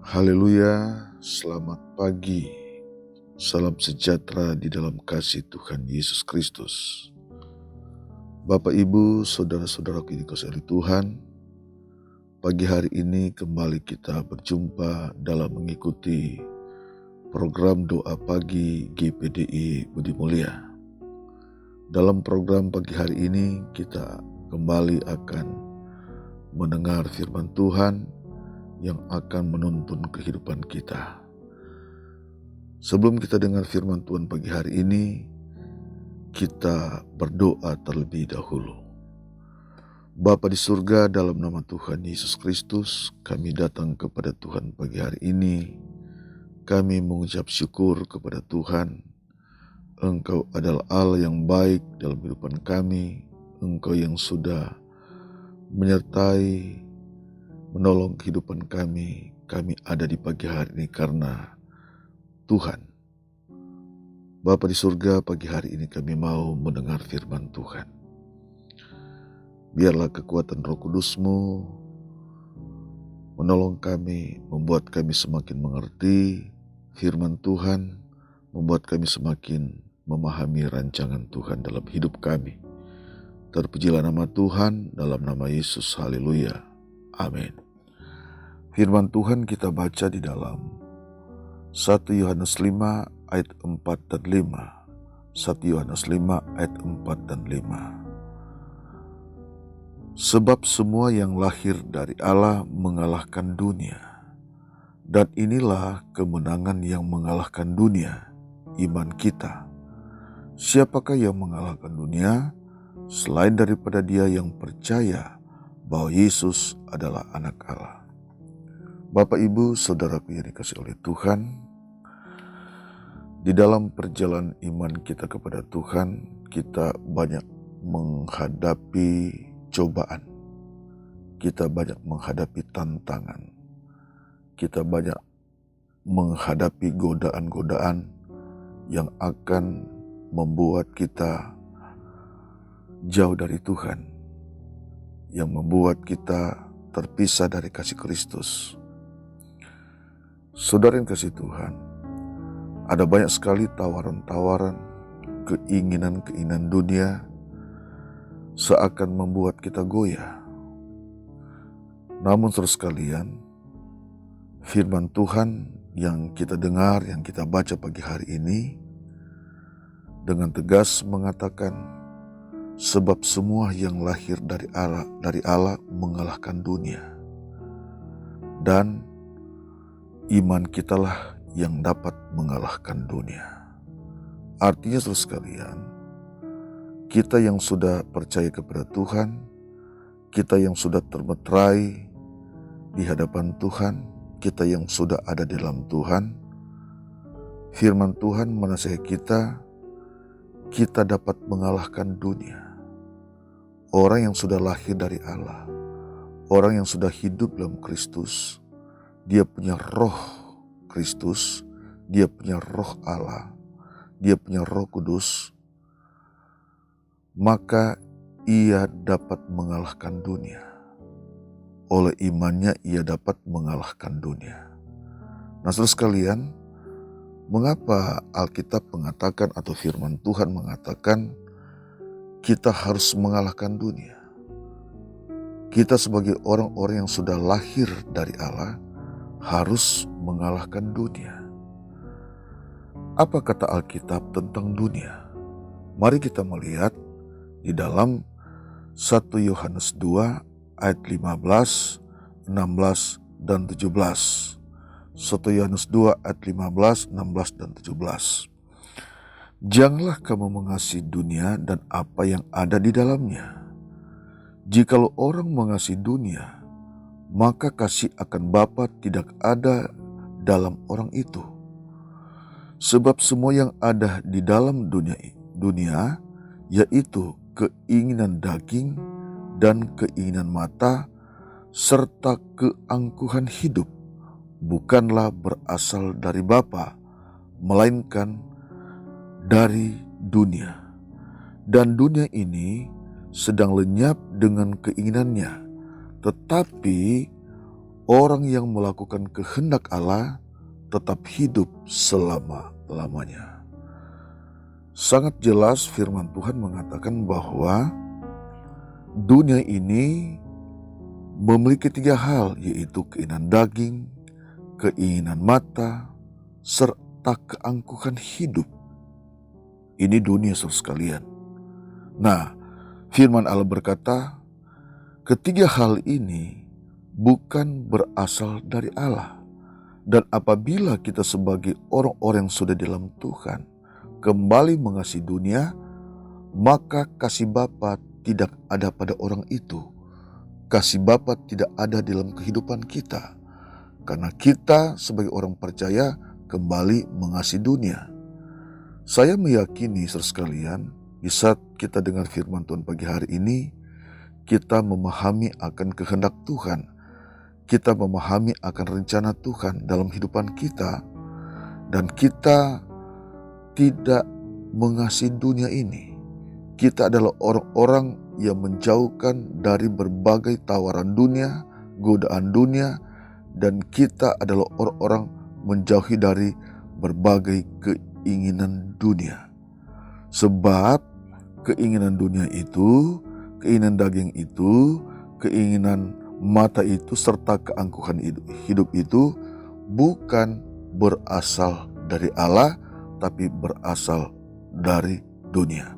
Haleluya, selamat pagi, salam sejahtera di dalam kasih Tuhan Yesus Kristus. Bapak, Ibu, saudara-saudaraku yang dikasihi Tuhan, pagi hari ini kembali kita berjumpa dalam mengikuti program doa pagi GPDI Budi Mulia. Dalam program pagi hari ini kita kembali akan mendengar firman Tuhan yang akan menuntun kehidupan kita. Sebelum kita dengar firman Tuhan pagi hari ini, kita berdoa terlebih dahulu. Bapa di surga, dalam nama Tuhan Yesus Kristus, kami datang kepada Tuhan pagi hari ini. Kami mengucap syukur kepada Tuhan. Engkau adalah Allah yang baik dalam kehidupan kami. Engkau yang sudah menyertai, menolong kehidupan kami. Kami ada di pagi hari ini karena Tuhan. Bapa di surga, pagi hari ini kami mau mendengar firman Tuhan. Biarlah kekuatan Roh Kudus-Mu menolong kami, membuat kami semakin mengerti firman Tuhan, membuat kami semakin memahami rancangan Tuhan dalam hidup kami. Terpujilah nama Tuhan, dalam nama Yesus, haleluya, amin. Firman Tuhan kita baca di dalam 1 Yohanes 5 ayat 4 dan 5. 1 Yohanes 5 ayat 4 dan 5. Sebab semua yang lahir dari Allah mengalahkan dunia. Dan inilah kemenangan yang mengalahkan dunia, iman kita. Siapakah yang mengalahkan dunia selain daripada dia yang percaya bahwa Yesus adalah anak Allah. Bapak, Ibu, saudaraku yang dikasihi oleh Tuhan, di dalam perjalanan iman kita kepada Tuhan, kita banyak menghadapi cobaan. Kita banyak menghadapi tantangan. Kita banyak menghadapi godaan-godaan yang akan membuat kita jauh dari Tuhan, yang membuat kita terpisah dari kasih Kristus. Saudara yang kasih Tuhan, ada banyak sekali tawaran-tawaran, keinginan-keinginan dunia seakan membuat kita goyah. Namun saudara sekalian, firman Tuhan yang kita dengar, yang kita baca pagi hari ini, dengan tegas mengatakan, sebab semua yang lahir dari Allah mengalahkan dunia. Dan iman kitalah yang dapat mengalahkan dunia. Artinya saudara sekalian, kita yang sudah percaya kepada Tuhan, kita yang sudah termeterai di hadapan Tuhan, kita yang sudah ada di dalam Tuhan, firman Tuhan menasihati kita dapat mengalahkan dunia. Orang yang sudah lahir dari Allah, orang yang sudah hidup dalam Kristus, dia punya roh Kristus, dia punya roh Allah, dia punya Roh Kudus, maka ia dapat mengalahkan dunia. Oleh imannya ia dapat mengalahkan dunia. Nah saudara sekalian, mengapa Alkitab mengatakan atau firman Tuhan mengatakan kita harus mengalahkan dunia? Kita sebagai orang-orang yang sudah lahir dari Allah harus mengalahkan dunia. Apa kata Alkitab tentang dunia? Mari kita melihat di dalam 1 Yohanes 2 ayat 15, 16, dan 17. 1 Yohanes 2 ayat 15, 16, dan 17. Janganlah kamu mengasihi dunia dan apa yang ada di dalamnya. Jikalau orang mengasihi dunia, maka kasih akan Bapa tidak ada dalam orang itu. Sebab semua yang ada di dalam dunia, yaitu keinginan daging dan keinginan mata, serta keangkuhan hidup, bukanlah berasal dari Bapa, melainkan dari dunia. Dan dunia ini sedang lenyap dengan keinginannya, tetapi orang yang melakukan kehendak Allah tetap hidup selama-lamanya. Sangat jelas firman Tuhan mengatakan bahwa dunia ini memiliki 3 hal, yaitu keinginan daging, keinginan mata, serta keangkuhan hidup. Ini dunia saudara sekalian. Nah, firman Allah berkata, ketiga hal ini bukan berasal dari Allah. Dan apabila kita sebagai orang-orang yang sudah di dalam Tuhan kembali mengasihi dunia, maka kasih Bapa tidak ada pada orang itu. Kasih Bapa tidak ada dalam kehidupan kita. Karena kita sebagai orang percaya kembali mengasihi dunia. Saya meyakini saudara sekalian, di saat kita dengar firman Tuhan pagi hari ini, kita memahami akan kehendak Tuhan. Kita memahami akan rencana Tuhan dalam kehidupan kita. Dan kita tidak mengasihi dunia ini. Kita adalah orang-orang yang menjauhkan dari berbagai tawaran dunia, godaan dunia, dan kita adalah orang-orang menjauhi dari berbagai keinginan dunia. Sebab keinginan dunia itu, keinginan daging itu, keinginan mata itu, serta keangkuhan hidup itu bukan berasal dari Allah, tapi berasal dari dunia.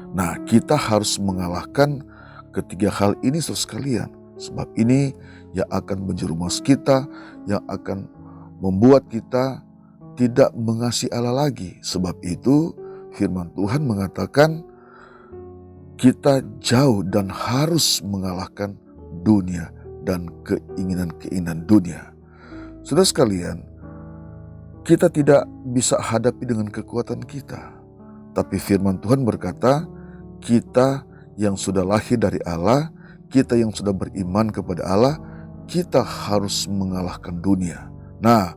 Nah, kita harus mengalahkan ketiga hal ini saudara sekalian. Sebab ini yang akan menjerumus kita, yang akan membuat kita tidak mengasihi Allah lagi. Sebab itu firman Tuhan mengatakan kita jauh dan harus mengalahkan dunia dan keinginan-keinginan dunia. Saudara sekalian, kita tidak bisa hadapi dengan kekuatan kita. Tapi firman Tuhan berkata, kita yang sudah lahir dari Allah, kita yang sudah beriman kepada Allah, kita harus mengalahkan dunia. Nah,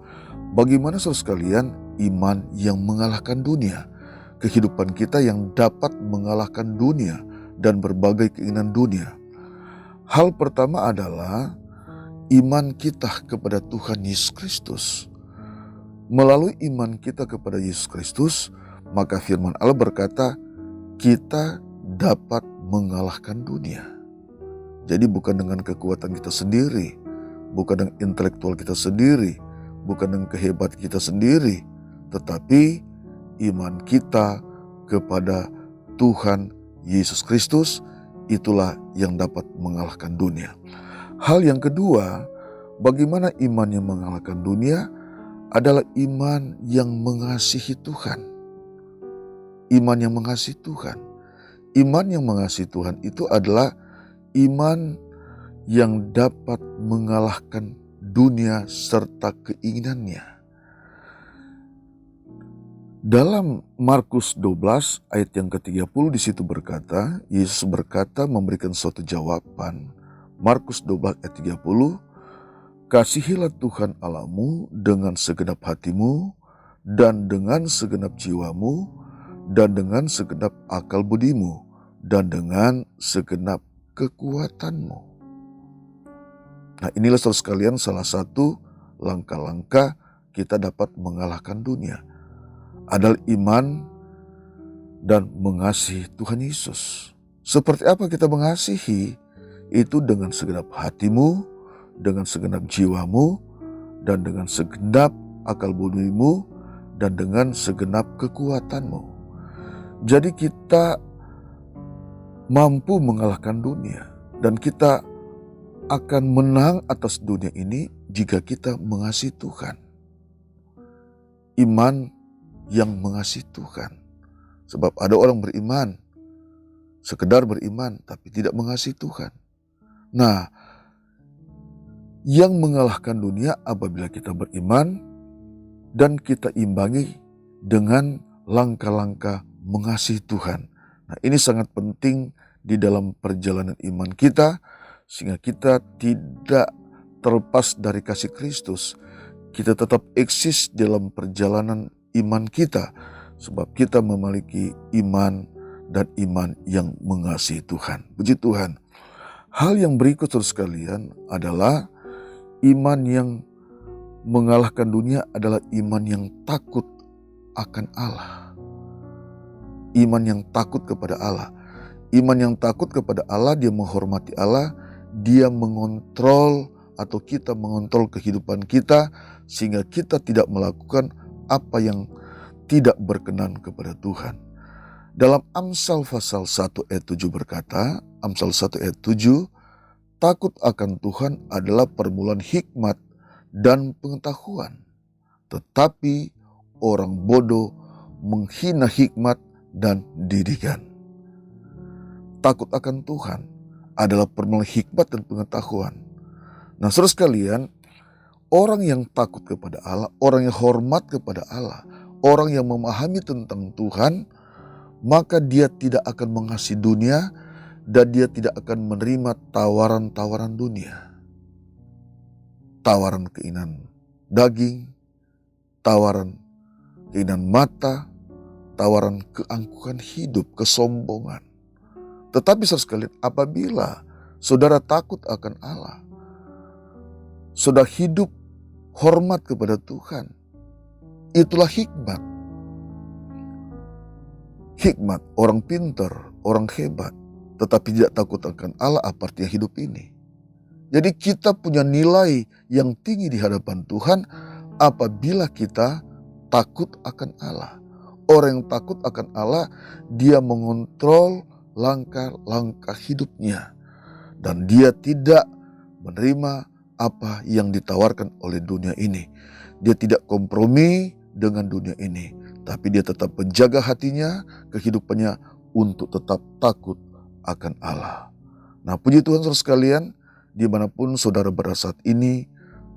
bagaimana saudara sekalian iman yang mengalahkan dunia? Kehidupan kita yang dapat mengalahkan dunia dan berbagai keinginan dunia. Hal pertama adalah iman kita kepada Tuhan Yesus Kristus. Melalui iman kita kepada Yesus Kristus, maka firman Allah berkata, kita dapat mengalahkan dunia. Jadi bukan dengan kekuatan kita sendiri, bukan dengan intelektual kita sendiri, bukan dengan kehebatan kita sendiri, tetapi iman kita kepada Tuhan Yesus Kristus, itulah yang dapat mengalahkan dunia. Hal yang kedua, bagaimana iman yang mengalahkan dunia adalah iman yang mengasihi Tuhan. Iman yang mengasihi Tuhan. Iman yang mengasihi Tuhan itu adalah iman yang dapat mengalahkan dunia serta keinginannya. Dalam Markus 12 ayat yang ke-30 di situ berkata, Yesus berkata memberikan suatu jawaban. Markus 12 ayat 30, kasihilah Tuhan Allahmu dengan segenap hatimu dan dengan segenap jiwamu dan dengan segenap akal budimu dan dengan segenap kekuatanmu. Nah, inilah saudara sekalian salah satu langkah-langkah kita dapat mengalahkan dunia. Adalah iman dan mengasihi Tuhan Yesus. Seperti apa kita mengasihi? Itu dengan segenap hatimu, dengan segenap jiwamu, dan dengan segenap akal budimu, dan dengan segenap kekuatanmu. Jadi kita mampu mengalahkan dunia, dan kita akan menang atas dunia ini jika kita mengasihi Tuhan. Iman yang mengasihi Tuhan. Sebab ada orang beriman, sekedar beriman, tapi tidak mengasihi Tuhan. Nah, yang mengalahkan dunia apabila kita beriman dan kita imbangi dengan langkah-langkah mengasihi Tuhan. Nah, ini sangat penting di dalam perjalanan iman kita, sehingga kita tidak terlepas dari kasih Kristus. Kita tetap eksis dalam perjalanan iman kita, sebab kita memiliki iman dan iman yang mengasihi Tuhan. Puji Tuhan. Hal yang berikut saudara sekalian adalah Iman yang mengalahkan dunia adalah iman yang takut akan Allah. Iman yang takut kepada Allah. Iman yang takut kepada Allah, dia menghormati Allah, dia mengontrol atau kita mengontrol kehidupan kita sehingga kita tidak melakukan apa yang tidak berkenan kepada Tuhan. Dalam Amsal pasal 1 ayat 7 berkata, Amsal 1 ayat 7, takut akan Tuhan adalah permulaan hikmat dan pengetahuan. Tetapi orang bodoh menghina hikmat dan didikan. Takut akan Tuhan adalah permulaan hikmat dan pengetahuan. Nah, saudara sekalian, orang yang takut kepada Allah, orang yang hormat kepada Allah, orang yang memahami tentang Tuhan, maka dia tidak akan mengasihi dunia dan dia tidak akan menerima tawaran-tawaran dunia. Tawaran keinginan daging, tawaran keinginan mata, tawaran keangkuhan hidup, kesombongan. Tetapi saudara sekalian, apabila saudara takut akan Allah, saudara hidup hormat kepada Tuhan, itulah hikmat. Hikmat, orang pintar, orang hebat, tetapi tidak takut akan Allah, apa artinya hidup ini? Jadi kita punya nilai yang tinggi di hadapan Tuhan apabila kita takut akan Allah. Orang yang takut akan Allah, dia mengontrol langkah-langkah hidupnya. Dan dia tidak menerima apa yang ditawarkan oleh dunia ini. Dia tidak kompromi dengan dunia ini. Tapi dia tetap menjaga hatinya, kehidupannya untuk tetap takut akan Allah. Nah, puji Tuhan saudara sekalian, dimanapun saudara berada saat ini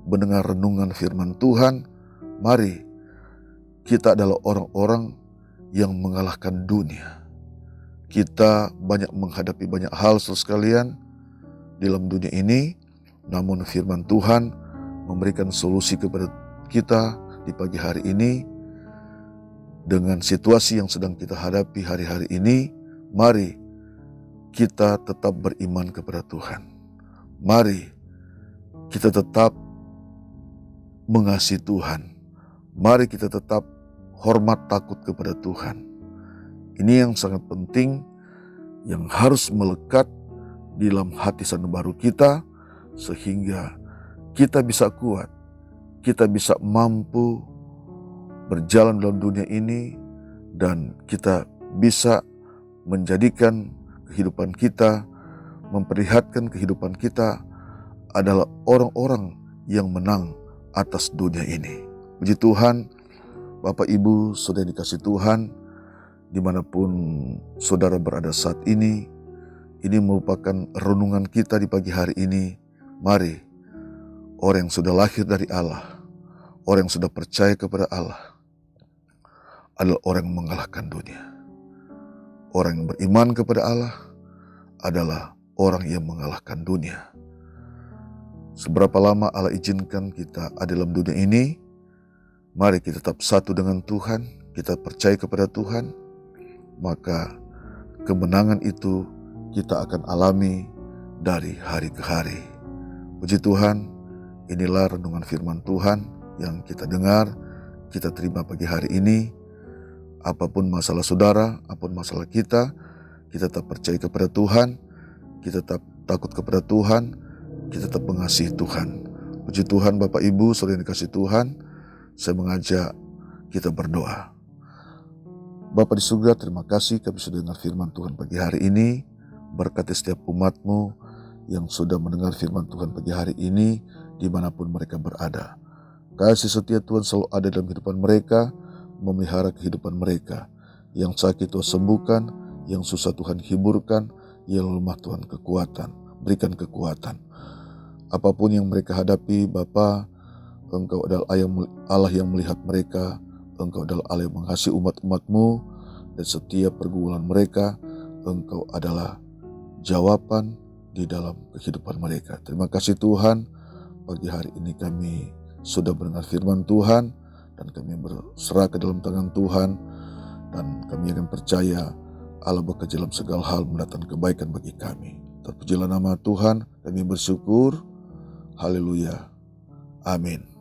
mendengar renungan firman Tuhan, mari kita adalah orang-orang yang mengalahkan dunia. Kita banyak menghadapi banyak hal saudara sekalian dalam dunia ini, namun firman Tuhan memberikan solusi kepada kita di pagi hari ini. Dengan situasi yang sedang kita hadapi hari-hari ini, mari kita tetap beriman kepada Tuhan. Mari kita tetap mengasihi Tuhan. Mari kita tetap hormat takut kepada Tuhan. Ini yang sangat penting, yang harus melekat di dalam hati sanubari kita, sehingga kita bisa kuat, kita bisa mampu berjalan dalam dunia ini, dan kita bisa menjadikan kehidupan kita, memperlihatkan kehidupan kita adalah orang-orang yang menang atas dunia ini. Puji Tuhan, Bapak Ibu, saudara yang dikasihi Tuhan, dimanapun saudara berada saat ini merupakan renungan kita di pagi hari ini. Mari, orang yang sudah lahir dari Allah, orang yang sudah percaya kepada Allah, adalah orang yang mengalahkan dunia. Orang yang beriman kepada Allah adalah orang yang mengalahkan dunia. Seberapa lama Allah izinkan kita ada dalam dunia ini, mari kita tetap satu dengan Tuhan, kita percaya kepada Tuhan, maka kemenangan itu kita akan alami dari hari ke hari. Puji Tuhan, inilah renungan firman Tuhan yang kita dengar, kita terima pagi hari ini. Apapun masalah saudara, apapun masalah kita tetap percaya kepada Tuhan, kita tetap takut kepada Tuhan, kita tetap mengasihi Tuhan. Puji Tuhan, Bapak Ibu, saudara yang dikasihi Tuhan, saya mengajak kita berdoa. Bapa di surga, terima kasih kami sudah dengar firman Tuhan pagi hari ini. Berkati setiap umat-Mu yang sudah mendengar firman Tuhan pagi hari ini, dimanapun mereka berada. Kasih setia Tuhan selalu ada dalam kehidupan mereka, memelihara kehidupan mereka. Yang sakit Tuhan sembuhkan, yang susah Tuhan hiburkan, yang lemah Tuhan kekuatan, berikan kekuatan. Apapun yang mereka hadapi, Bapa, Engkau adalah Allah yang melihat mereka, Engkau adalah Allah yang mengasihi umat-umat-Mu, dan setiap pergumulan mereka, Engkau adalah jawaban di dalam kehidupan mereka. Terima kasih Tuhan, pagi hari ini kami sudah mendengar firman Tuhan, dan kami berserah ke dalam tangan Tuhan, dan kami akan percaya Allah bekerja dalam segala hal mendatangkan kebaikan bagi kami. Terpujilah nama Tuhan, kami bersyukur. Haleluya. Amin.